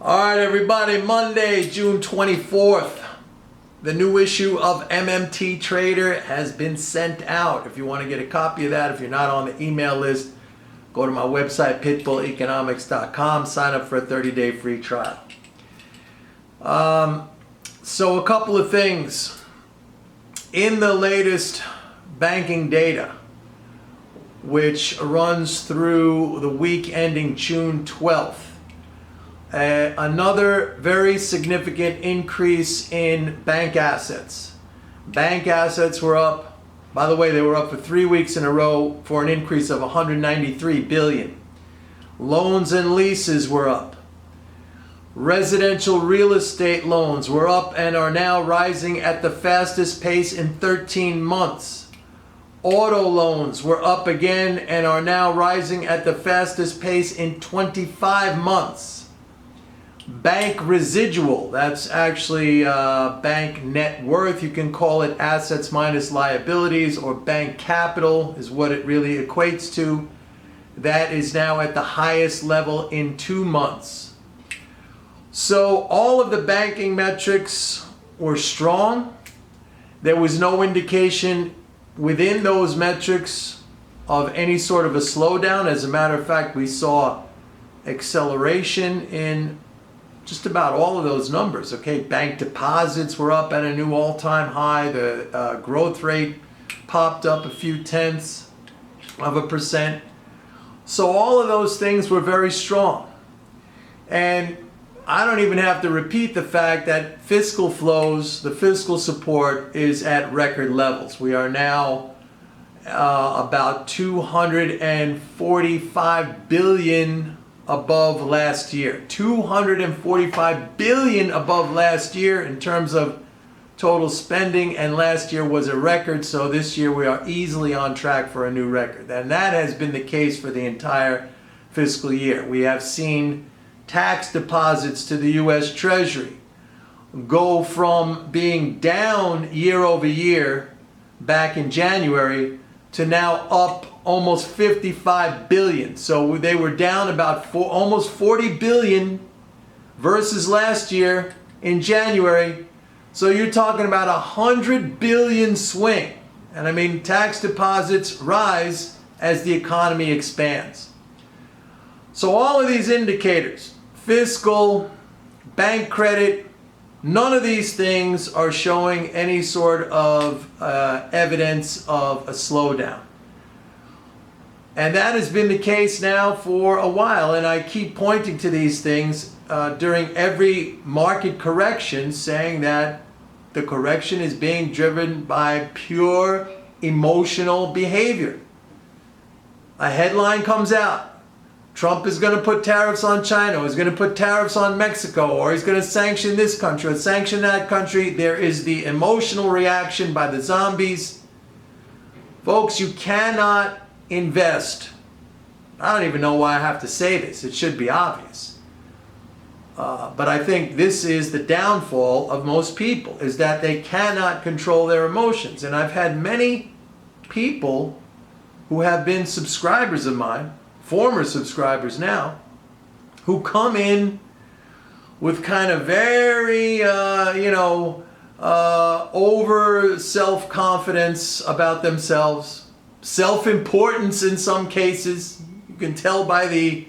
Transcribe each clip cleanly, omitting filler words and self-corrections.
All right, everybody, Monday, June 24th. The new issue of MMT Trader has been sent out. If you want to get a copy of that, if you're not on the email list, go to my website, pitbulleconomics.com, sign up for a 30-day free trial. So a couple of things. In the latest banking data, which runs through the week ending June 12th, another very significant increase in bank assets. Bank assets were up, by the way, they were up for 3 weeks in a row for an increase of 193 billion. Loans and leases were up. Residential real estate loans were up and are now rising at the fastest pace in 13 months. Auto loans were up again and are now rising at the fastest pace in 25 months. Bank residual, that's actually bank net worth. You can call it assets minus liabilities, or bank capital is what it really equates to. That is now at the highest level in 2 months. So all of the banking metrics were strong. There was no indication within those metrics of any sort of a slowdown. As a matter of fact, we saw acceleration in just about all of those numbers. Okay, bank deposits were up at a new all-time high. The growth rate popped up a few tenths of a percent. So all of those things were very strong. And I don't even have to repeat the fact that fiscal flows, the fiscal support, is at record levels. We are now about 245 billion above last year. 245 billion above last year in terms of total spending, and last year was a record, so this year we are easily on track for a new record. And that has been the case for the entire fiscal year. We have seen tax deposits to the US Treasury go from being down year over year back in January to now up almost 55 billion. So they were down about almost 40 billion versus last year in January. So you're talking about 100 billion swing. And I mean, tax deposits rise as the economy expands. So all of these indicators, fiscal, bank credit, none of these things are showing any sort of evidence of a slowdown. And that has been the case now for a while, and I keep pointing to these things during every market correction, saying that the correction is being driven by pure emotional behavior. A headline comes out. Trump is going to put tariffs on China, or he's going to put tariffs on Mexico, or he's going to sanction this country or sanction that country. There is the emotional reaction by the zombies. Folks, you cannot invest. I don't even know why I have to say this. It should be obvious. But I think this is the downfall of most people, is that they cannot control their emotions. And I've had many people who have been subscribers of mine, former subscribers now, who come in with kind of very, over self-confidence about themselves, self-importance in some cases. You can tell by the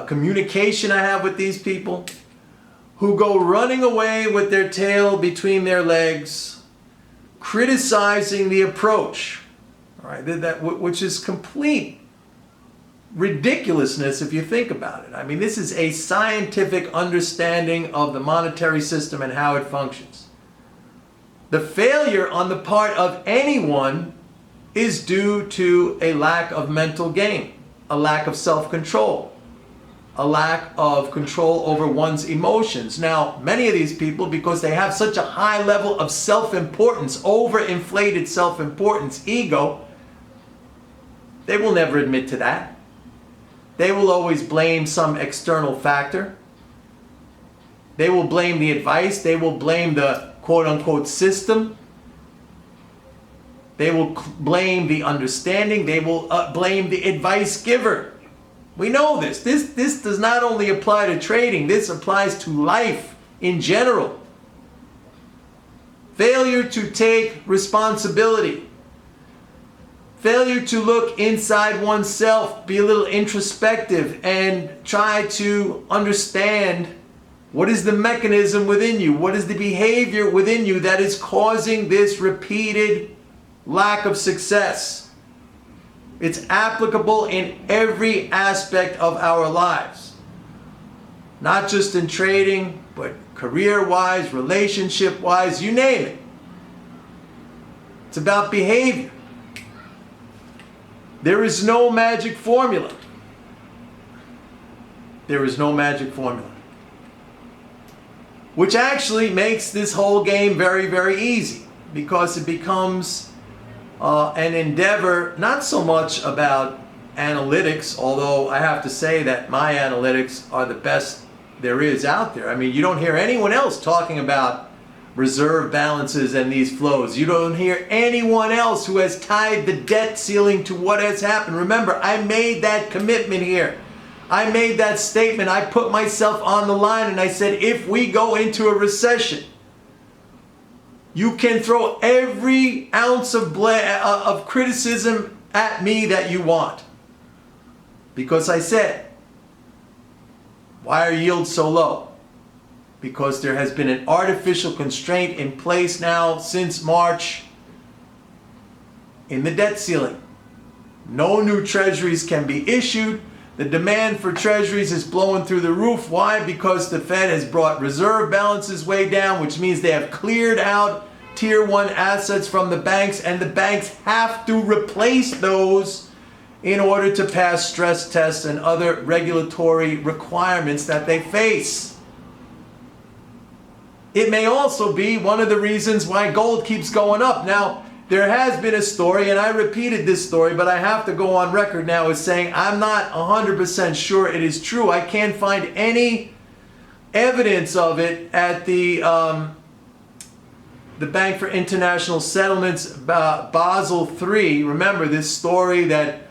communication I have with these people, who go running away with their tail between their legs, criticizing the approach, all right, which is complete ridiculousness if you think about it. I mean, this is a scientific understanding of the monetary system and how it functions. The failure on the part of anyone is due to a lack of mental game, a lack of self-control, a lack of control over one's emotions. Now, many of these people, because they have such a high level of self-importance, overinflated self-importance, ego, they will never admit to that. They will always blame some external factor. They will blame the advice. They will blame the quote-unquote system. They will blame the understanding. They will blame the advice giver. We know this. This does not only apply to trading, this applies to life in general. Failure to take responsibility. Failure to look inside oneself, be a little introspective, and try to understand what is the mechanism within you, what is the behavior within you that is causing this repeated lack of success. It's applicable in every aspect of our lives. Not just in trading, but career-wise, relationship-wise, you name it. It's about behavior. There is no magic formula. There is no magic formula. Which actually makes this whole game very, very easy, because it becomes an endeavor not so much about analytics, although I have to say that my analytics are the best there is out there. I mean, you don't hear anyone else talking about reserve balances and these flows. You don't hear anyone else who has tied the debt ceiling to what has happened. Remember, I made that commitment here. I made that statement. I put myself on the line and I said, if we go into a recession, you can throw every ounce of criticism at me that you want. Because I said, why are yields so low? Because there has been an artificial constraint in place now since March in the debt ceiling. No new treasuries can be issued. The demand for treasuries is blowing through the roof. Why? Because the Fed has brought reserve balances way down, which means they have cleared out tier 1 assets from the banks, and the banks have to replace those in order to pass stress tests and other regulatory requirements that they face. It may also be one of the reasons why gold keeps going up. Now, there has been a story, and I repeated this story, but I have to go on record now as saying I'm not 100% sure it is true. I can't find any evidence of it at the Bank for International Settlements, Basel III. Remember this story that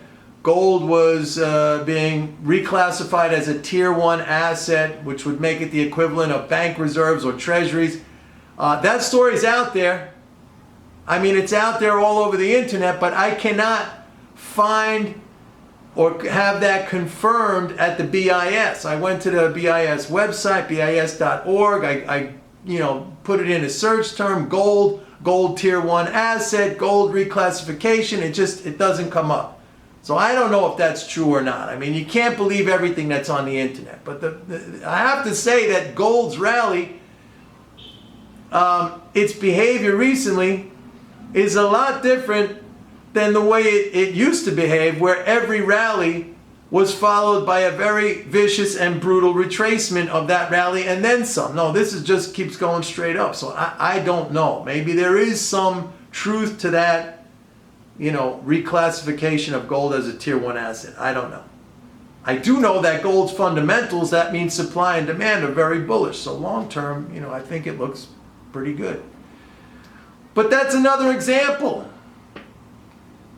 gold was being reclassified as a tier 1 asset, which would make it the equivalent of bank reserves or treasuries. That story's out there. I mean, it's out there all over the internet, but I cannot find or have that confirmed at the BIS. I went to the BIS website, bis.org. I put it in a search term, gold tier 1 asset, gold reclassification. It doesn't come up. So I don't know if that's true or not. I mean, you can't believe everything that's on the internet. But I have to say that gold's rally, its behavior recently is a lot different than the way it used to behave, where every rally was followed by a very vicious and brutal retracement of that rally and then some. No, this is just keeps going straight up. So I don't know. Maybe there is some truth to that, reclassification of gold as a tier 1 asset. I don't know. I do know that gold's fundamentals, that means supply and demand, are very bullish. So long term, I think it looks pretty good. But that's another example.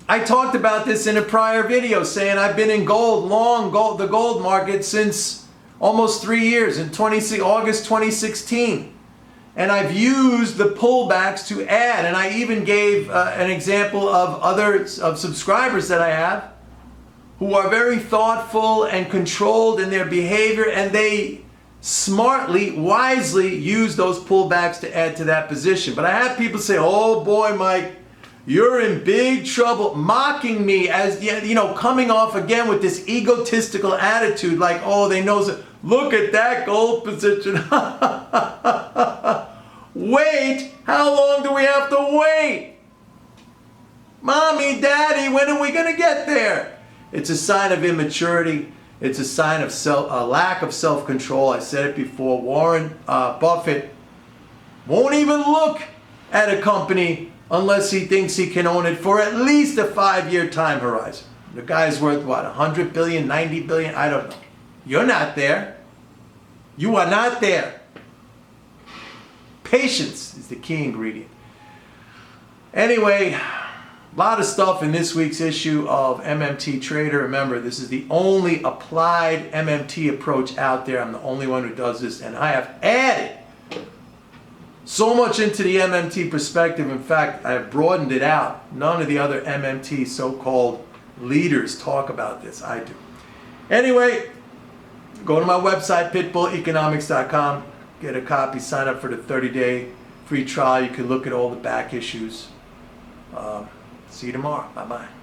I talked about this in a prior video, saying I've been in the gold market since almost 3 years, in August 2016. And I've used the pullbacks to add, and I even gave an example of subscribers that I have who are very thoughtful and controlled in their behavior, and they smartly, wisely use those pullbacks to add to that position. But I have people say, oh boy, Mike, you're in big trouble, mocking me as, coming off again with this egotistical attitude like, oh, they know, look at that gold position. Wait, how long do we have to wait? Mommy, Daddy, when are we going to get there? It's a sign of immaturity. It's a sign of a lack of self-control. I said it before. Warren Buffett won't even look at a company unless he thinks he can own it for at least a 5-year time horizon. The guy's worth what, 100 billion, 90 billion? I don't know. You're not there. You are not there. Patience is the key ingredient. Anyway, A lot of stuff in this week's issue of MMT Trader. Remember, this is the only applied MMT approach out there. I'm the only one who does this, and I have added so much into the MMT perspective. In fact, I have broadened it out. None of the other MMT so-called leaders talk about this. I do. Anyway, go to my website, pitbulleconomics.com. Get a copy. Sign up for the 30-day free trial. You can look at all the back issues. See you tomorrow. Bye-bye.